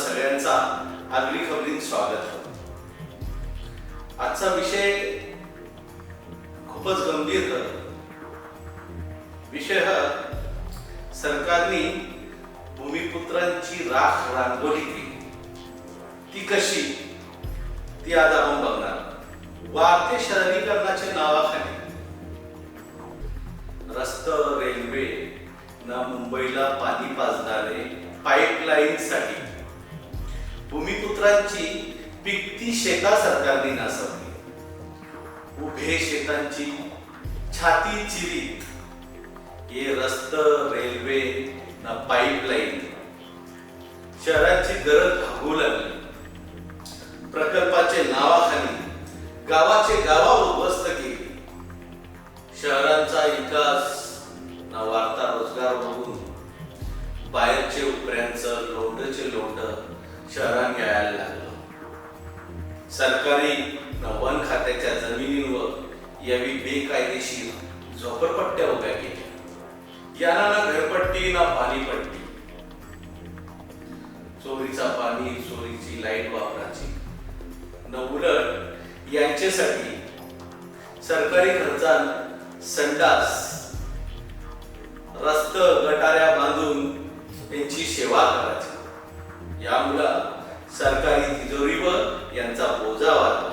सगळ्यांचा आगरी खबरीत स्वागत. आजचा विषय खूपच गंभीर विषय हा सरकारने भूमिपुत्रांची राख रांगोळी केली ती कशी ती आज आपण बघणार. वाढते शहरीकरणाच्या नावाखाली रस्ते रेल्वे ना मुंबईला पाणी पाजणारे पाईपलाईन साठी भूमिपुत्रांची पिकती शेता सरकारने नासवली. उभे शेतांची छाती चिरी हे रस्ते रेल्वे ना पाईपलाईन शहराची गरज भागू लागली. प्रकल्पाचे नावाखाली गावाचे गावा उद्ध्वस्त केली. शहरांचा विकास ना वाढता रोजगार बघून बाहेरचे उपऱ्यांचं लोंडचे लोंड शहरात यायला लागलं. सरकारी वन खात्याच्या जमिनींवर यावी बेकायदेशीर झोपडपट्ट्या उभ्या केल्या. यांना ना घरपट्टी ना पाणीपट्टी, चोरीचा पाणी चोरीची लाईट वापराची न उलट यांच्यासाठी सरकारी खर्चात संडास रस्ते गटाऱ्या बांधून त्यांची सेवा करायची. यामुळे सरकारी तिजोरीवर यांचा बोजा वाढला.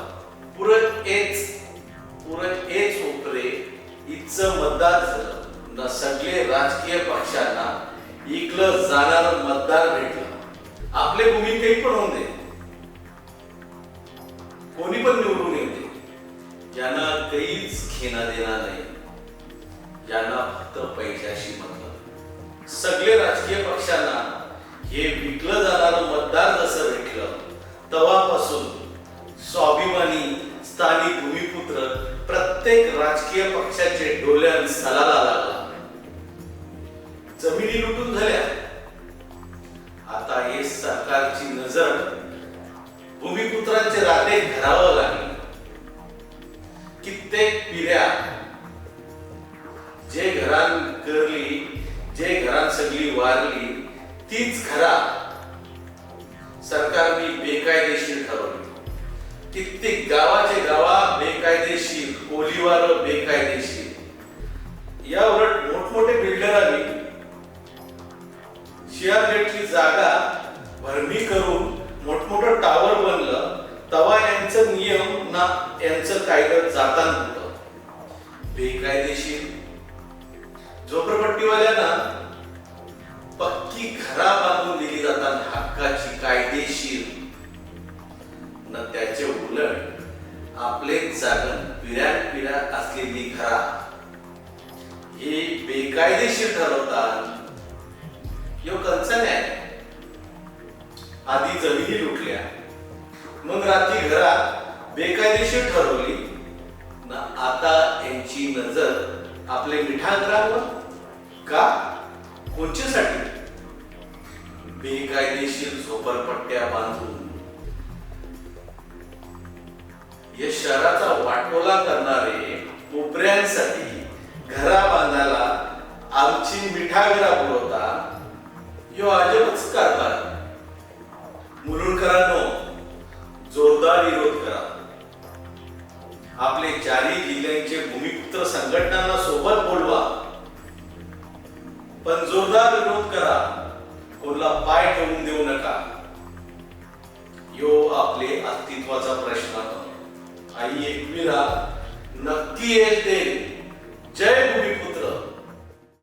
पुरत एच उपरे इतकं मतदार झालं न सगळे राजकीय पक्षांना इकलं जाणार मतदार भेटलं. आपले भूमी काही पण होऊन दे, कोणी पण निवडून येते, यांना काहीच घेणं देणार नाही. यांना फक्त पैशाशी मतलब. सगळे राजकीय पक्षांना हे विकलं जाणारं मतदार जसं भेटलं तेव्हापासून स्वाभिमानी स्थानिक भूमिपुत्र प्रत्येक राजकीय पक्षाचे डोळ्यात सलाला लागला. जमिनी लुटून झाल्या. आता हे सरकारची नजर भूमिपुत्रांचे राहते घरावर लागले. कित्येक पिढ्या जे घरान करली, जे घरान सगळी वारली तीच घरा सरकारने बेकायदेशीर ठरवली. कित्येक गावाचे गावा बेकायदेशीर, कोलीवार बेकायदेशीर. या उलट मोठमोठे बिल्डरांनी शेअरगेटची जागा भरणी करून मोठमोठं टावर बनलं. तवा यांचं नियम ना यांचं कायदा जाताना होतं बेकायदेशीर. झोपडपट्टीवाल्यांना पक्की घरा बांधून दिली जातात हक्काची कायदेशीर न त्याचे उलट आपले जागन पिढ्या असलेली घरा हे बेकायदेशीर ठरवतात. यो कंचन आहे. आधी जमिनी लुटल्या, मग रात्री घरा बेकायदेशीर ठरवली ना आता यांची नजर आपले मिठागरांवर का कोणच्यासाठी बेकायदेशीर झोपडपट्ट्या बांधून या शहराचा वाटोला करणारे कोपऱ्यांसाठी घरा बांधायला आमची मिठागरा बोलवता. यो अजबच कारभार. मुलुंडकरांनो, जोरदार विरोध करा. आपले चारही जिल्ह्यांचे भूमिपुत्र संघटनांना सोबत बोलवा, पण जोरदार विरोध करा. कोणाला पाय ठेवून देऊ नका. यो आपले अस्तित्वाचा प्रश्न. आई एकविरा नक्की येईल ते. जय भूमिपुत्र.